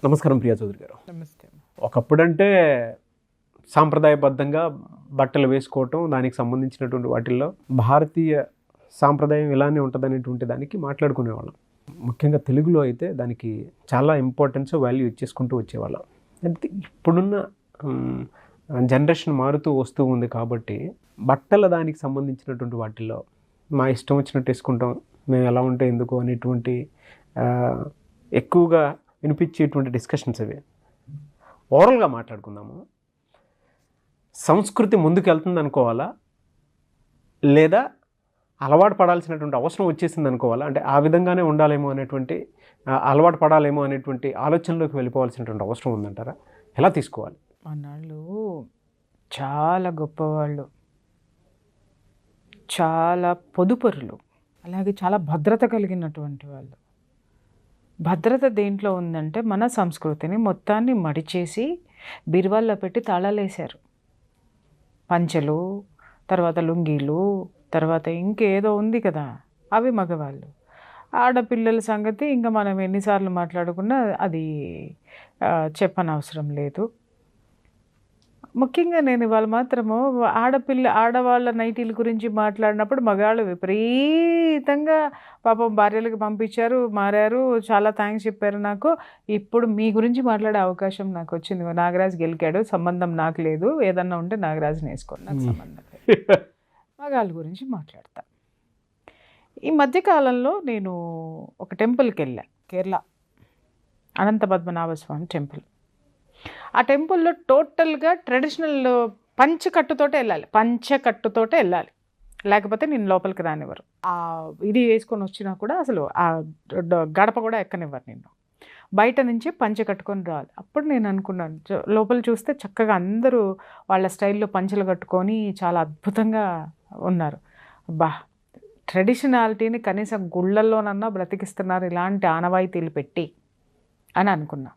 నమస్కారం ప్రియా చౌదరి గారు. నమస్తే. ఒకప్పుడంటే సాంప్రదాయబద్ధంగా బట్టలు వేసుకోవటం, దానికి సంబంధించినటువంటి వాటిల్లో భారతీయ సాంప్రదాయం ఇలానే ఉంటుందనేటువంటి దానికి మాట్లాడుకునేవాళ్ళం. ముఖ్యంగా తెలుగులో అయితే దానికి చాలా ఇంపార్టెన్స్ వాల్యూ ఇచ్చేసుకుంటూ వచ్చేవాళ్ళం. అయితే ఇప్పుడున్న జనరేషన్ మారుతూ వస్తూ ఉంది కాబట్టి బట్టల దానికి సంబంధించినటువంటి వాటిల్లో మా ఇష్టం వచ్చినట్టు వేసుకుంటాం, మేము ఎలా ఉంటే ఎందుకు అనేటువంటి ఎక్కువగా వినిపించేటువంటి డిస్కషన్స్ అవి. ఓవరాల్గా మాట్లాడుకుందాము. సంస్కృతి ముందుకు వెళ్తుంది అనుకోవాలా, లేదా అలవాటు పడాల్సినటువంటి అవసరం వచ్చేసింది అనుకోవాలా? అంటే ఆ విధంగానే ఉండాలేమో అనేటువంటి, అలవాటు పడాలేమో అనేటువంటి ఆలోచనలోకి వెళ్ళిపోవాల్సినటువంటి అవసరం ఉందంటారా? ఎలా తీసుకోవాలి? అన్నాళ్ళు చాలా గొప్పవాళ్ళు, చాలా పొదుపరులు, అలాగే చాలా భద్రత కలిగినటువంటి వాళ్ళు. భద్రత దేంట్లో ఉందంటే మన సంస్కృతిని మొత్తాన్ని మడిచేసి బీరువాల్లో పెట్టి తాళాలేశారు. పంచెలు, తర్వాత లుంగీలు, తర్వాత ఇంకేదో ఉంది కదా, అవి మగవాళ్ళు. ఆడపిల్లల సంగతి ఇంకా మనం ఎన్నిసార్లు మాట్లాడుకున్నా అది చెప్పనవసరం లేదు. ముఖ్యంగా నేను ఇవాళ మాత్రము ఆడవాళ్ళ నైటీల గురించి మాట్లాడినప్పుడు మగాళ్ళు విపరీతంగా పాపం భార్యలకు పంపించారు, మారారు, చాలా థ్యాంక్స్ చెప్పారు నాకు. ఇప్పుడు మీ గురించి మాట్లాడే అవకాశం నాకు వచ్చింది. నాగరాజు గెలికాడు, సంబంధం నాకు లేదు, ఏదన్నా ఉంటే నాగరాజుని వేసుకోండి, నాకు సంబంధం లేదు. మగాళ్ళ గురించి మాట్లాడతా. ఈ మధ్యకాలంలో నేను ఒక టెంపుల్కి వెళ్ళా, కేరళ అనంత పద్మనాభ స్వామి టెంపుల్. ఆ టెంపుల్లో టోటల్గా ట్రెడిషనల్ పంచకట్టుతోటే వెళ్ళాలి, లేకపోతే నేను లోపలికి రానివ్వరు. ఆ ఇది వేసుకొని వచ్చినా కూడా అసలు ఆ గడప కూడా ఎక్కనివ్వరు నిన్ను. బయట నుంచి పంచె కట్టుకొని రావాలి. అప్పుడు నేను అనుకున్నాను, లోపల చూస్తే చక్కగా అందరూ వాళ్ళ స్టైల్లో పంచెలు కట్టుకొని చాలా అద్భుతంగా ఉన్నారు. బా, ట్రెడిషనాలిటీని కనీసం గుళ్ళల్లోనన్నా బ్రతికిస్తున్నారు ఇలాంటి ఆనవాయితీలు పెట్టి అని అనుకున్నా.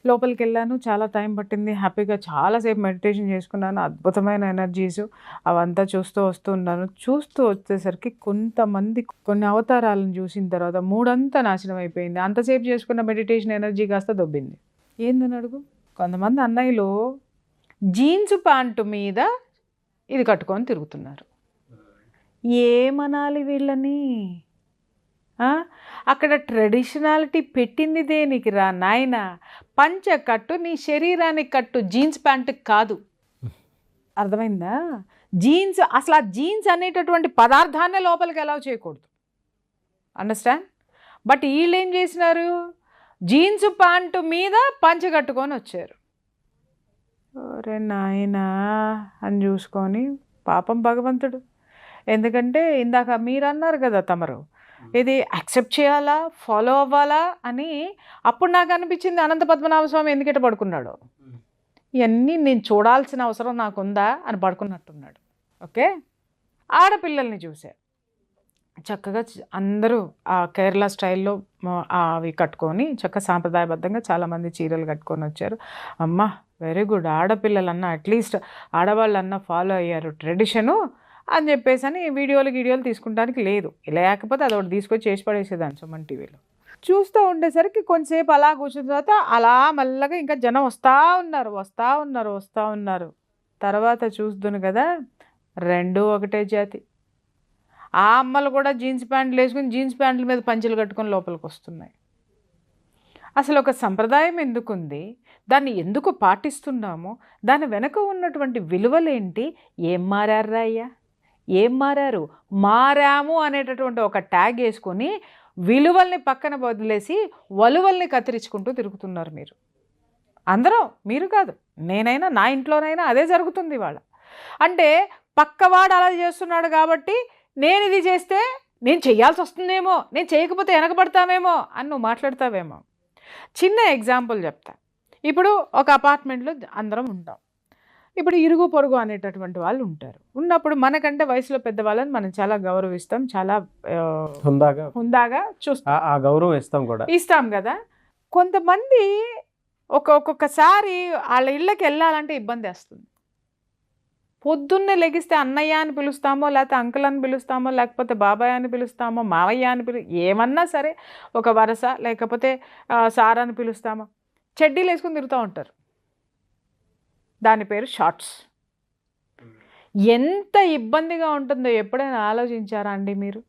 లోపలికి వెళ్ళాను, చాలా టైం పట్టింది. హ్యాపీగా చాలాసేపు మెడిటేషన్ చేసుకున్నాను. అద్భుతమైన ఎనర్జీస్ అవంతా చూస్తూ వచ్చేసరికి కొంతమంది కొన్ని అవతారాలను చూసిన తర్వాత మూడంతా నాశనం అయిపోయింది. అంతసేపు చేసుకున్న మెడిటేషన్ ఎనర్జీ కాస్త దొబ్బింది. ఏందని అడుగు. కొంతమంది అన్నయ్యలు జీన్స్ ప్యాంటు మీద ఇది కట్టుకొని తిరుగుతున్నారు. ఏమనాలి వీళ్ళని? అక్కడ ట్రెడిషనాలిటీ పెట్టింది దేనికి రా నాయన? పంచ కట్టు, నీ శరీరానికి కట్టు, జీన్స్ ప్యాంటుకి కాదు. అర్థమైందా? జీన్స్, అసలు ఆ జీన్స్ అనేటటువంటి పదార్థాన్నే లోపలికి అలౌ చేయకూడదు. అండర్స్టాండ్? బట్ వీళ్ళు ఏం చేసినారు, జీన్స్ ప్యాంటు మీద పంచ కట్టుకొని వచ్చారు. ఒరే నాయనా అని చూసుకొని పాపం భగవంతుడు. ఎందుకంటే ఇందాక మీరు అన్నారు కదా తమరు, ఇది యాక్సెప్ట్ చేయాలా, ఫాలో అవ్వాలా అని. అప్పుడు నాకు అనిపించింది అనంత పద్మనాభ స్వామి ఎందుకంట పడుకున్నాడు, ఇవన్నీ నేను చూడాల్సిన అవసరం నాకుందా అని పడుకున్నట్టున్నాడు. ఓకే. ఆడపిల్లల్ని చూసా, చక్కగా అందరూ ఆ కేరళ స్టైల్లో అవి కట్టుకొని చక్కగా సాంప్రదాయబద్ధంగా చాలామంది చీరలు కట్టుకొని వచ్చారు. అమ్మ వెరీ గుడ్, ఆడపిల్లలన్నా అట్లీస్ట్ ఆడవాళ్ళన్నా ఫాలో అయ్యారు ట్రెడిషను అని చెప్పేసి అని వీడియోలు తీసుకుంటానికి లేదు. లేకపోతే అది ఒకటి తీసుకొచ్చి చేసి పడేసేదాన్ని సుమన్ టీవీలో. చూస్తూ ఉండేసరికి కొంతసేపు అలా కూర్చున్న తర్వాత అలా మళ్ళగా ఇంకా జనం వస్తూ ఉన్నారు. తర్వాత చూస్తును కదా, రెండు ఒకటే జాతి. ఆ అమ్మలు కూడా జీన్స్ ప్యాంట్లు వేసుకుని జీన్స్ ప్యాంట్ల మీద పంచెలు కట్టుకొని లోపలికి వస్తున్నాయి. అసలు ఒక సంప్రదాయం ఎందుకుంది, దాన్ని ఎందుకు పాటిస్తున్నాము, దాని వెనక ఉన్నటువంటి విలువలేంటి? ఏం మారారా అయ్యా, ఏం మారారు? మారాము అనేటటువంటి ఒక ట్యాగ్ వేసుకొని విలువల్ని పక్కన వదిలేసి వలువల్ని కత్తిరించుకుంటూ తిరుగుతున్నారు మీరు అందరూ. మీరు కాదు, నేనైనా నా ఇంట్లోనైనా అదే జరుగుతుంది ఇవాళ. అంటే పక్కవాడు అలా చేస్తున్నాడు కాబట్టి నేను ఇది చేస్తే నేను చేయాల్సి వస్తుందేమో, నేను చేయకపోతే వెనకబడతామేమో అని నువ్వు మాట్లాడతావేమో. చిన్న ఎగ్జాంపుల్ చెప్తా. ఇప్పుడు ఒక అపార్ట్మెంట్లో అందరం ఉంటాం. ఇప్పుడు ఇరుగు పొరుగు అనేటటువంటి వాళ్ళు ఉంటారు. ఉన్నప్పుడు మనకంటే వయసులో పెద్దవాళ్ళని మనం చాలా గౌరవిస్తాం, చాలా హుందాగా చూస్తాం, ఆ గౌరవం ఇస్తాం కదా. కొంతమంది ఒక్కొక్కసారి వాళ్ళ ఇళ్ళకి వెళ్ళాలంటే ఇబ్బంది వస్తుంది. పొద్దున్నే లెగిస్తే అన్నయ్య అని పిలుస్తామో, లేకపోతే అంకుల్ అని పిలుస్తామో, లేకపోతే బాబాయ్ అని పిలుస్తామో, మావయ్య అని ఏమన్నా సరే ఒక వరస, లేకపోతే సార్ అని పిలుస్తామో. చెడ్డీలు వేసుకుని తిరుగుతూ ఉంటారు. దాని పేరు షార్ట్స్. ఎంత ఇబ్బందిగా ఉంటుందో ఎప్పుడైనా ఆలోచించారా అండి మీరు?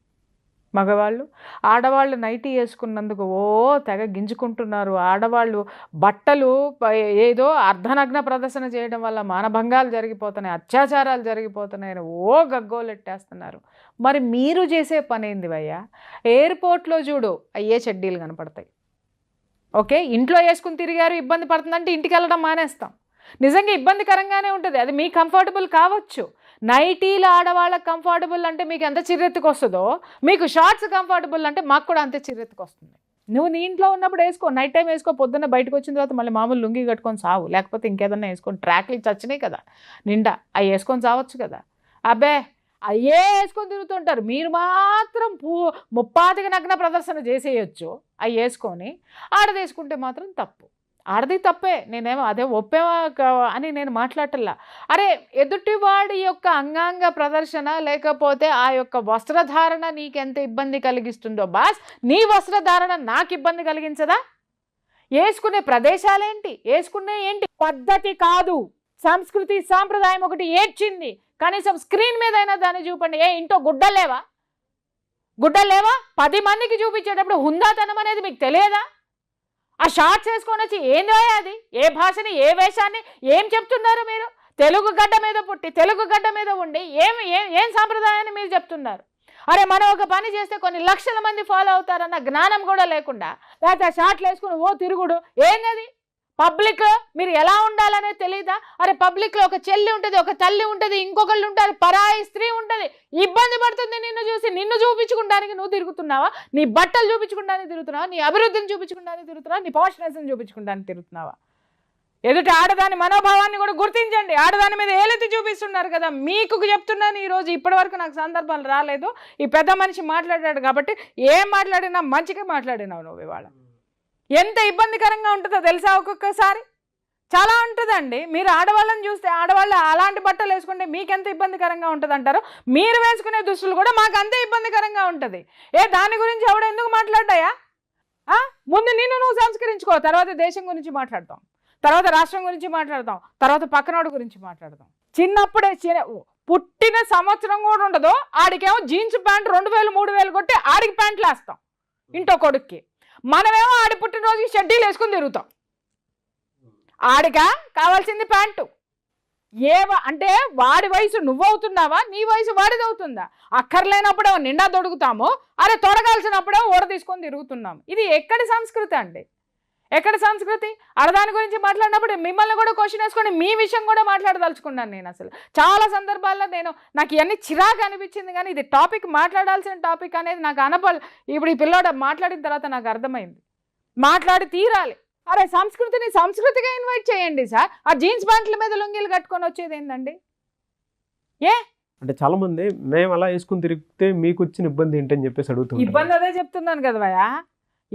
మగవాళ్ళు, ఆడవాళ్ళు నైటీ వేసుకున్నందుకు తెగ గింజుకుంటున్నారు. ఆడవాళ్ళు బట్టలు ఏదో అర్ధనగ్న ప్రదర్శన చేయడం వల్ల మానభంగాలు జరిగిపోతున్నాయి, అత్యాచారాలు జరిగిపోతున్నాయని గగ్గోలెట్టేస్తున్నారు. మరి మీరు చేసే పని ఏంది భయ్యా? ఎయిర్పోర్ట్లో చూడు అయ్యే చెడ్డీలు కనపడతాయి. ఓకే, ఇంట్లో వేసుకుని తిరిగారు, ఇబ్బంది పడుతుందంటే ఇంటికి వెళ్ళడం మానేస్తాం. నిజంగా ఇబ్బందికరంగానే ఉంటుంది, అది మీ కంఫర్టబుల్ కావచ్చు. నైటీలు ఆడవాళ్ళకి కంఫర్టబుల్ అంటే మీకు ఎంత చిర్రెత్తుకు వస్తుందో, మీకు షార్ట్స్ కంఫర్టబుల్ అంటే మాకు కూడా అంతే చిర్రెత్తుకు వస్తుంది. నువ్వు నీ ఇంట్లో ఉన్నప్పుడు వేసుకో, నైట్ టైం వేసుకో, పొద్దున్న బయటకు వచ్చిన తర్వాత మళ్ళీ మామూలు లుంగి కట్టుకొని సావు, లేకపోతే ఇంకేదన్నా వేసుకొని, ట్రాక్లు చచ్చినాయి కదా నిండా, అవి వేసుకొని సావచ్చు కదా. అబ్బే అయ్యే వేసుకొని తిరుగుతుంటారు. మీరు మాత్రం ముప్పాతికి నగ్న ప్రదర్శన చేసేయచ్చు అవి వేసుకొని. ఆడది వేసుకుంటే మాత్రం తప్పు. ఆడది తప్పే, నేనేమో అదే ఒప్పేమా అని నేను మాట్లాడటల్లా. అరే ఎదుటివాడి యొక్క అంగాంగ ప్రదర్శన లేకపోతే ఆ యొక్క వస్త్రధారణ నీకెంత ఇబ్బంది కలిగిస్తుందో బాస్, నీ వస్త్రధారణ నాకు ఇబ్బంది కలిగించదా? వేసుకునే ప్రదేశాలేంటి, వేసుకునే ఏంటి పద్ధతి కాదు. సంస్కృతి సాంప్రదాయం ఒకటి ఏడ్చింది, కనీసం స్క్రీన్ మీదైనా దాన్ని చూపండి. ఇంటో గుడ్డలేవా? 10 మందికి చూపించేటప్పుడు హుందాతనం అనేది మీకు తెలియదా? ఆ షార్ట్స్ వేసుకొని వచ్చి ఏందో అది, ఏ భాషని ఏ వేషాన్ని ఏం చెప్తున్నారు మీరు? తెలుగు గడ్డ మీద పుట్టి తెలుగు గడ్డ మీద ఉండి ఏం సాంప్రదాయాన్ని మీరు చెప్తున్నారు? అరే మనం ఒక పని చేస్తే కొన్ని లక్షల మంది ఫాలో అవుతారన్న జ్ఞానం కూడా లేకుండా, లేకపోతే ఆ షార్ట్లు వేసుకుని తిరుగుడు ఏంది? పబ్లిక్ మీరు ఎలా ఉండాలనే తెలియదా? అరే పబ్లిక్లో ఒక చెల్లి ఉంటుంది, ఒక తల్లి ఉంటుంది, ఇంకొకళ్ళు ఉంటారు, పరాయి స్త్రీ ఉంటుంది, ఇబ్బంది పడుతుంది నిన్ను చూసి. నిన్ను చూపించుకోవడానికి నువ్వు తిరుగుతున్నావా? నీ బట్టలు చూపించుకోవడానికి తిరుగుతున్నావా? నీ అభివృద్ధిని చూపించుకోవడానికి తిరుగుతున్నావా? నీ పాష్నెస్ని చూపించుకోవడానికి తిరుగుతున్నావా? ఎదుటి ఆడదాని మనోభావాన్ని కూడా గుర్తించండి. ఆడదాని మీద ఏలెత్తి చూపిస్తున్నారు కదా. మీకు చెప్తున్నాను ఈరోజు, ఇప్పటి వరకు నాకు సందర్భాలు రాలేదు. ఈ పెద్ద మనిషి మాట్లాడాడు కాబట్టి ఏం మాట్లాడినా మంచిగా మాట్లాడినావు నువ్వు. ఇవాళ ఎంత ఇబ్బందికరంగా ఉంటుందో తెలుసా? ఒక్కొక్కసారి చాలా ఉంటుందండి. మీరు ఆడవాళ్ళని చూస్తే, ఆడవాళ్ళు అలాంటి బట్టలు వేసుకుంటే మీకెంత ఇబ్బందికరంగా ఉంటుంది అంటారు. మీరు వేసుకునే దుస్తులు కూడా మాకు అంతే ఇబ్బందికరంగా ఉంటుంది. దాని గురించి ఎవడు ఎందుకు మాట్లాడ్డాయా? ముందు నిన్ను నువ్వు సంస్కరించుకో, తర్వాత దేశం గురించి మాట్లాడతాం, తర్వాత రాష్ట్రం గురించి మాట్లాడతాం, తర్వాత పక్కనోడు గురించి మాట్లాడతాం. చిన్నప్పుడే పుట్టిన సంవత్సరం కూడా ఉండదు ఆడికేమో జీన్స్ ప్యాంట్ 2000 3000 కొట్టి ఆడికి ప్యాంట్లు వేస్తాం ఇంటో కొడుక్కి. మనమేమో ఆడి పుట్టినరోజుకి షెడ్డీలు వేసుకుని తిరుగుతాం. ఆడిగా కావాల్సింది ప్యాంటు. అంటే వాడి వయసు నువ్వవుతున్నావా, నీ వయసు వాడిది అవుతుందా? అక్కర్లేనప్పుడేమో నిండా దొడుకుతాము, అరే తొడగాల్సినప్పుడేమో ఓడ తీసుకొని తిరుగుతున్నాము. ఇది ఎక్కడి సంస్కృతి అండి? ఎక్కడ సంస్కృతి? అరదాని గురించి మాట్లాడినప్పుడు మిమ్మల్ని కూడా క్వశ్చన్ వేసుకొని మీ విషయం కూడా మాట్లాడదలుచుకున్నాను నేను. అసలు చాలా సందర్భాల్లో నాకు ఇవన్నీ చిరాకు అనిపించింది, కానీ ఇది టాపిక్, మాట్లాడాల్సిన టాపిక్ అనేది నాకు ఇప్పుడు ఈ పిల్లోడు మాట్లాడిన తర్వాత నాకు అర్థమైంది. మాట్లాడి తీరాలి. అరే సంస్కృతిని సంస్కృతిగా ఇన్వైట్ చేయండి సార్. ఆ జీన్స్ ప్యాంట్ల మీద లుంగీలు కట్టుకొని వచ్చేది ఏంటండి? అంటే చాలా మంది మేము అలా వేసుకుని తిరిగితే మీకు వచ్చిన ఇబ్బంది ఏంటని చెప్పేసి అడుగుతుంది. ఇబ్బంది అదే చెప్తున్నాను కదా భయ్యా,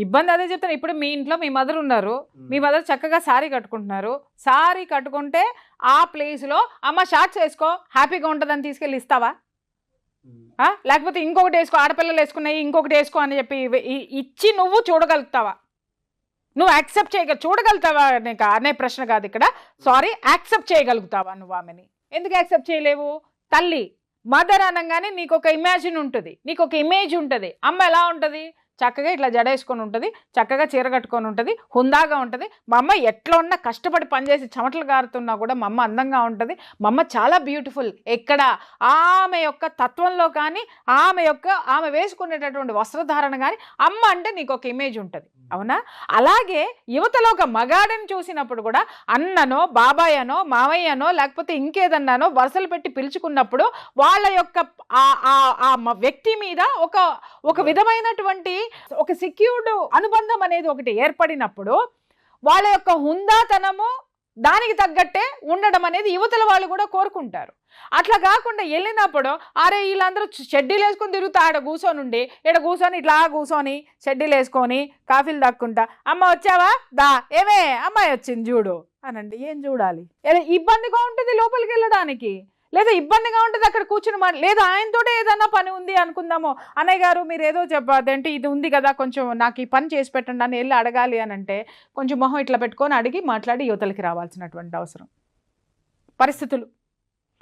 ఇబ్బంది అదే చెప్తాను. ఇప్పుడు మీ ఇంట్లో మీ మదర్ ఉన్నారు, మీ మదర్ చక్కగా శారీ కట్టుకుంటున్నారు. శారీ కట్టుకుంటే ఆ ప్లేస్లో అమ్మ షార్ట్స్ వేసుకో హ్యాపీగా ఉంటుందని తీసుకెళ్ళి ఇస్తావా? లేకపోతే ఇంకొకటి వేసుకో, ఆడపిల్లలు వేసుకున్నాయి ఇంకొకటి వేసుకో అని చెప్పి ఇచ్చి నువ్వు చూడగలుగుతావా? నువ్వు యాక్సెప్ట్ చూడగలుగుతావా అనే ప్రశ్న కాదు ఇక్కడ. సారీ, యాక్సెప్ట్ చేయగలుగుతావా నువ్వు ఆమెని? ఎందుకు యాక్సెప్ట్ చేయలేవు? తల్లి మదర్ అనగానే నీకు ఒక ఇమాజిన్ ఉంటుంది, నీకు ఒక ఇమేజ్ ఉంటుంది. అమ్మ ఎలా ఉంటుంది? చక్కగా ఇట్లా జడేసుకొని ఉంటుంది, చక్కగా చీర కట్టుకొని ఉంటుంది, హుందాగా ఉంటుంది. మా అమ్మ ఎట్లా ఉన్నా కష్టపడి పనిచేసి చెమటలు గారుతున్నా కూడా మా అమ్మ అందంగా ఉంటుంది. మా అమ్మ చాలా బ్యూటిఫుల్. ఎక్కడ ఆమె యొక్క తత్వంలో కానీ, ఆమె వేసుకునేటటువంటి వస్త్రధారణ కానీ, అమ్మ అంటే నీకు ఒక ఇమేజ్ ఉంటుంది, అవునా? అలాగే యువతలో ఒక మగాడిని చూసినప్పుడు కూడా అన్ననో, బాబాయనో, మామయ్యనో, లేకపోతే ఇంకేదన్నానో వరుసలు పెట్టి పిలుచుకున్నప్పుడు వాళ్ళ యొక్క ఆ వ్యక్తి మీద ఒక విధమైనటువంటి ఒక సెక్యూర్డ్ అనుబంధం అనేది ఒకటి ఏర్పడినప్పుడు వాళ్ళ యొక్క హుందాతనము దానికి తగ్గట్టే ఉండడం అనేది యువతల వాళ్ళు కూడా కోరుకుంటారు. అట్లా కాకుండా వెళ్ళినప్పుడు అరే వీళ్ళందరూ షెడ్డీలు వేసుకొని తిరుగుతా, ఆడ కూర్చొని ఇట్లా కూర్చొని షెడ్డీలు వేసుకొని కాఫీలు దక్కుంటా, అమ్మ వచ్చావా, దా ఏమే అమ్మాయి వచ్చింది చూడు అనండి. ఏం చూడాలి? ఇబ్బందిగా ఉంటుంది లోపలికి వెళ్ళడానికి. లేదా ఇబ్బందిగా ఉంటుంది అక్కడ కూర్చుని లేదా ఆయనతోటే ఏదైనా పని ఉంది అనుకుందాము, అన్నయ్య గారు మీరు ఏదో చెప్పదంటే ఇది ఉంది కదా కొంచెం నాకు ఈ పని చేసి పెట్టండి అని వెళ్ళి అడగాలి అని అంటే కొంచెం మొహం ఇట్లా పెట్టుకొని అడిగి మాట్లాడి యువతలకి రావాల్సినటువంటి అవసరం. పరిస్థితులు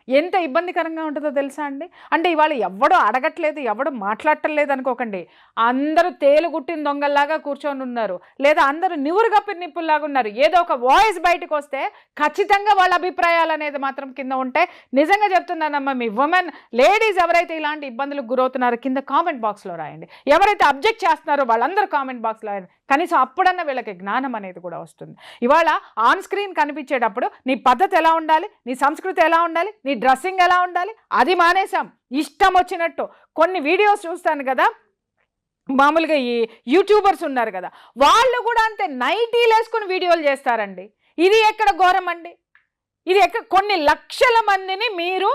ఎంత ఇబ్బందికరంగా ఉంటుందో తెలుసా అండి. అంటే ఇవాళ ఎవడో అడగట్లేదు, ఎవడో మాట్లాడటలేదు అనుకోకండి, అందరూ తేలుగుట్టిన దొంగల్లాగా కూర్చొని ఉన్నారు, లేదా అందరూ నివురు కప్పిన నిప్పుల్లాగా ఉన్నారు. ఏదో ఒక వాయిస్ బయటకు వస్తే ఖచ్చితంగా వాళ్ళ అభిప్రాయాలు అనేది మాత్రం కింద ఉంటాయి. నిజంగా చెప్తున్నానమ్మా, మీ ఉమెన్ లేడీస్ ఎవరైతే ఇలాంటి ఇబ్బందులకు గురవుతున్నారో కింద కామెంట్ బాక్స్లో రాయండి. ఎవరైతే అబ్జెక్ట్ చేస్తున్నారో వాళ్ళందరూ కామెంట్ బాక్స్లో రాయండి. కనీసం అప్పుడన్నా వీళ్ళకి జ్ఞానం అనేది కూడా వస్తుంది. ఇవాళ ఆన్ స్క్రీన్ కనిపించేటప్పుడు నీ పద్ధతి ఎలా ఉండాలి, నీ సంస్కృతి ఎలా ఉండాలి, నీ డ్రెస్సింగ్ ఎలా ఉండాలి, అది మానేసాం. ఇష్టం వచ్చినట్టు కొన్ని వీడియోస్ చూస్తాను కదా, మామూలుగా ఈ యూట్యూబర్స్ ఉన్నారు కదా, వాళ్ళు కూడా అంతే నైటీలు వేసుకుని వీడియోలు చేస్తారండి. ఇది ఎక్కడ ఘోరం అండి? ఇది ఎక్కడ? కొన్ని లక్షల మందిని మీరు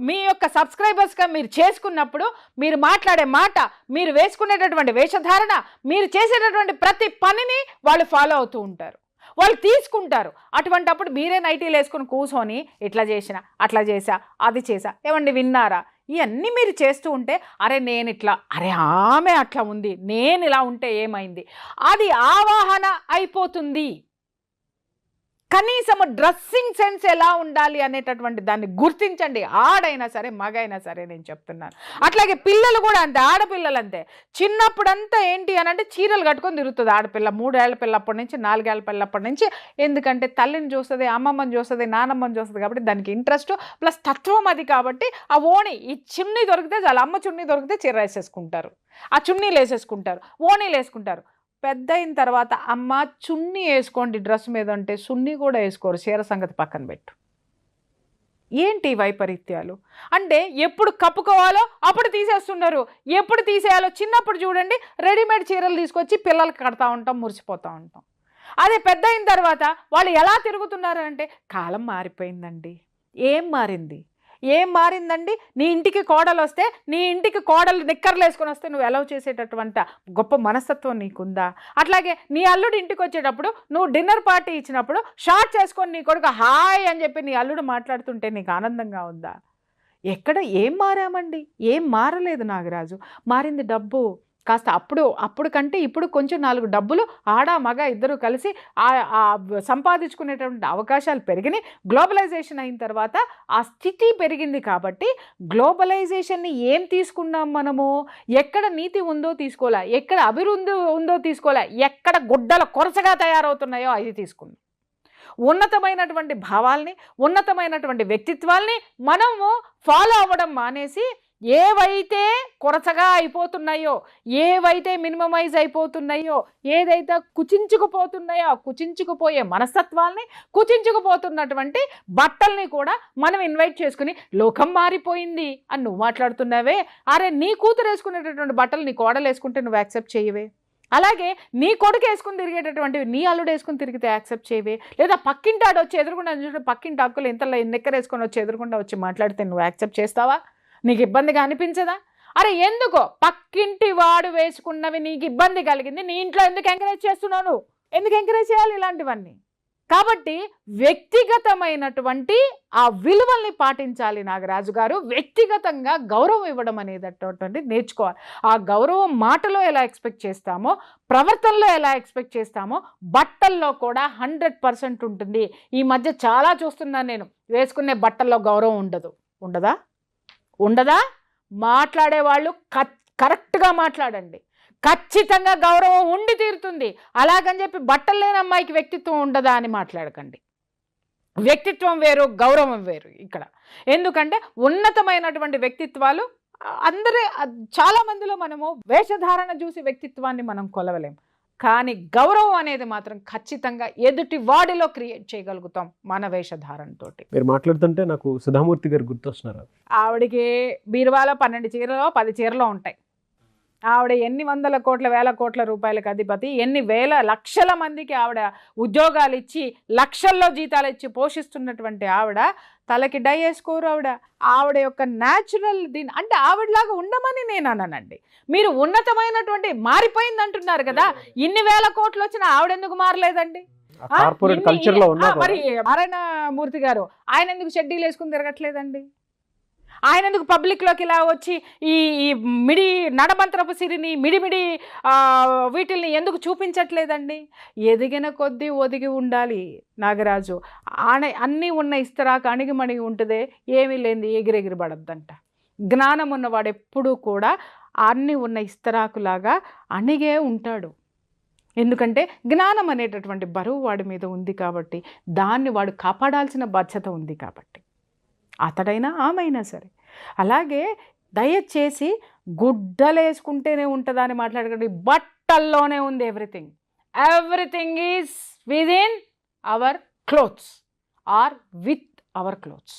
మీ యొక్క సబ్స్క్రైబర్స్గా మీరు చేసుకున్నప్పుడు మీరు మాట్లాడే మాట, మీరు వేసుకునేటటువంటి వేషధారణ, మీరు చేసేటటువంటి ప్రతి పనిని వాళ్ళు ఫాలో అవుతూ ఉంటారు, వాళ్ళు తీసుకుంటారు. అటువంటప్పుడు మీరే నైటీలు వేసుకుని కూర్చొని ఇట్లా చేసిన, అట్లా చేసా, అది చేసా, ఏమండి విన్నారా, ఇవన్నీ మీరు చేస్తూ ఉంటే అరే నేను ఇట్లా, అరే ఆమె అట్లా ఉంది, నేను ఇలా ఉంటే ఏమైంది, అది ఆవాహన అయిపోతుంది. కనీసం డ్రెస్సింగ్ సెన్స్ ఎలా ఉండాలి అనేటటువంటి దాన్ని గుర్తించండి. ఆడైనా సరే మగైనా సరే నేను చెప్తున్నాను. అట్లాగే పిల్లలు కూడా అంతే, ఆడపిల్లలు అంతే. చిన్నప్పుడంతా ఏంటి అని అంటే చీరలు కట్టుకొని తిరుగుతుంది ఆడపిల్ల. 3 ఏళ్ల పిల్లప్పటి నుంచి 4 ఏళ్ల పిల్లప్పటి నుంచి. ఎందుకంటే తల్లిని చూస్తుంది, అమ్మమ్మని చూస్తుంది, నానమ్మని చూస్తుంది కాబట్టి దానికి ఇంట్రెస్ట్ ప్లస్ తత్వం అది. కాబట్టి ఆ ఓణి, ఈ చున్నీ దొరికితే చాలా, అమ్మ చున్నీ దొరికితే చీర వేసేసుకుంటారు, ఆ చున్నీలు వేసేసుకుంటారు, ఓణీలు వేసుకుంటారు. పెద్ద అయిన తర్వాత అమ్మ చున్నీ వేసుకోండి డ్రెస్ మీద అంటే చున్నీ కూడా వేసుకోరు, చీర సంగతి పక్కన పెట్టు. ఏంటి వైపరీత్యాలు అంటే ఎప్పుడు కప్పుకోవాలో అప్పుడు తీసేస్తున్నారు, ఎప్పుడు తీసేయాలో. చిన్నప్పుడు చూడండి రెడీమేడ్ చీరలు తీసుకొచ్చి పిల్లలకి కడతా ఉంటాం, మురిసిపోతూ ఉంటాం. అదే పెద్ద అయిన తర్వాత వాళ్ళు ఎలా తిరుగుతున్నారు అంటే కాలం మారిపోయిందండి. ఏం మారింది? ఏం మారిందండి? నీ ఇంటికి కోడలు వస్తే, నీ ఇంటికి కోడలు నిక్కర్లు వేసుకొని వస్తే నువ్వు ఎలా చేసేటటువంటి గొప్ప మనస్తత్వం నీకుందా? అట్లాగే నీ అల్లుడు ఇంటికి వచ్చేటప్పుడు నువ్వు డిన్నర్ పార్టీ ఇచ్చినప్పుడు షార్ట్ చేసుకొని నీ కొడుకు హాయ్ అని చెప్పి నీ అల్లుడు మాట్లాడుతుంటే నీకు ఆనందంగా ఉందా? ఎక్కడ ఏం మారామండి? ఏం మారలేదు నాగరాజు. మారింది డబ్బు. కాస్త అప్పుడు కంటే ఇప్పుడు కొంచెం 4 డబ్బులు ఆడ మగ ఇద్దరు కలిసి సంపాదించుకునేటువంటి అవకాశాలు పెరిగినాయి. గ్లోబలైజేషన్ అయిన తర్వాత ఆ స్థితి పెరిగింది. కాబట్టి గ్లోబలైజేషన్ని ఏం తీసుకున్నాం మనము? ఎక్కడ నీతి ఉందో తీసుకోలే, ఎక్కడ అభివృద్ధి ఉందో తీసుకోలే, ఎక్కడ గుడ్డల కొరసగా తయారవుతున్నాయో అది తీసుకున్నాం. ఉన్నతమైనటువంటి భావాల్ని, ఉన్నతమైనటువంటి వ్యక్తిత్వాల్ని మనము ఫాలో అవ్వడం మానేసి ఏవైతే కొరచగా అయిపోతున్నాయో, ఏవైతే మినిమమైజ్ అయిపోతున్నాయో, ఏదైతే కుచించుకుపోతున్నాయో కుచించుకుపోయే మనస్తత్వాల్ని, కుచించుకుపోతున్నటువంటి బట్టల్ని కూడా మనం ఇన్వైట్ చేసుకుని లోకం మారిపోయింది అని నువ్వు మాట్లాడుతున్నావే. అరే నీ కూతురు వేసుకునేటటువంటి బట్టలు నీ కోడలు వేసుకుంటే నువ్వు యాక్సెప్ట్ చేయవే. అలాగే నీ కొడుకు వేసుకుని తిరిగేటటువంటివి నీ అల్లుడు వేసుకుని తిరిగితే యాక్సెప్ట్ చేయవే. లేదా పక్కింటి ఆడు వచ్చి ఎదురుకుండా చూసి పక్కింటి హక్కులు ఇంత నిక్కర వేసుకొని వచ్చి ఎదురుకుండా వచ్చి మాట్లాడితే నువ్వు యాక్సెప్ట్ చేస్తావా? నీకు ఇబ్బందిగా అనిపించదా? అరే ఎందుకో పక్కింటి వాడు వేసుకున్నవి నీకు ఇబ్బంది కలిగింది, నీ ఇంట్లో ఎందుకు ఎంకరేజ్ చేస్తున్నావు? నువ్వు ఎందుకు ఎంకరేజ్ చేయాలి ఇలాంటివన్నీ? కాబట్టి వ్యక్తిగతమైనటువంటి ఆ విలువల్ని పాటించాలి నాగరాజు గారు. వ్యక్తిగతంగా గౌరవం ఇవ్వడం అనేది నేర్చుకోవాలి. ఆ గౌరవం మాటలో ఎలా ఎక్స్పెక్ట్ చేస్తామో, ప్రవర్తనలో ఎలా ఎక్స్పెక్ట్ చేస్తామో, బట్టల్లో కూడా 100% ఉంటుంది. ఈ మధ్య చాలా చూస్తున్నాను నేను, వేసుకునే బట్టల్లో గౌరవం ఉండదా? మాట్లాడేవాళ్ళు కరెక్ట్గా మాట్లాడండి. ఖచ్చితంగా గౌరవం ఉండి తీరుతుంది. అలాగని చెప్పి బట్టలు లేని అమ్మాయికి వ్యక్తిత్వం ఉండదా అని మాట్లాడకండి. వ్యక్తిత్వం వేరు, గౌరవం వేరు ఇక్కడ. ఎందుకంటే ఉన్నతమైనటువంటి వ్యక్తిత్వాలు చాలా మందిలో మనము వేషధారణ చూసి వ్యక్తిత్వాన్ని మనం కొలవలేం. కానీ గౌరవం అనేది మాత్రం ఖచ్చితంగా ఎదుటి వాడిలో క్రియేట్ చేయగలుగుతాం మన వేషధారణతో. మీరు మాట్లాడుతుంటే నాకు సుధామూర్తి గారు గుర్తొస్తున్నారు. ఆవిడికి బీరువాలో 12 చీరలో 10 చీరలో ఉంటాయి. ఆవిడ ఎన్ని వందల కోట్ల వేల కోట్ల రూపాయలకు అధిపతి, ఎన్ని వేల లక్షల మందికి ఆవిడ ఉద్యోగాలు ఇచ్చి లక్షల్లో జీతాలు ఇచ్చి పోషిస్తున్నటువంటి ఆవిడ తలకి డై వేసుకోరు. ఆవిడ యొక్క న్యాచురల్ దీని అంటే ఆవిడలాగా ఉండమని నేను అన్నానండి. మీరు ఉన్నతమైనటువంటి మారిపోయింది అంటున్నారు కదా, ఇన్ని వేల కోట్లు వచ్చినా ఆవిడెందుకు మారలేదండి? కార్పొరేట్ కల్చర్లో ఉన్నా కూడా మరి నారాయణ మూర్తి గారు ఆయన ఎందుకు షెడ్యూల్ వేసుకుని తిరగట్లేదండి? ఆయన ఎందుకు పబ్లిక్లోకి ఇలా వచ్చి ఈ ఈ మిడి నడమంత్రపు సిరిని మిడిమిడి వీటిల్ని ఎందుకు చూపించట్లేదండి? ఎదిగిన కొద్దీ ఒదిగి ఉండాలి నాగరాజు. అన్నీ ఉన్న ఇస్తరాకు అణిగిమణిగి ఉంటుందే, ఏమీ లేనిది ఎగిరెగిరి పడద్దంట. జ్ఞానం ఉన్నవాడు ఎప్పుడూ కూడా అన్నీ ఉన్న ఇస్తరాకులాగా అణిగే ఉంటాడు. ఎందుకంటే జ్ఞానం అనేటటువంటి బరువు వాడి మీద ఉంది కాబట్టి, దాన్ని వాడు కాపాడాల్సిన బాధ్యత ఉంది కాబట్టి, అతడైనా ఆమైనా సరే. అలాగే దయచేసి గుడ్డలేసుకుంటేనే ఉంటుందా అని మాట్లాడకండి. బట్టల్లోనే ఉంది everything. Everything is within our clothes or with our clothes.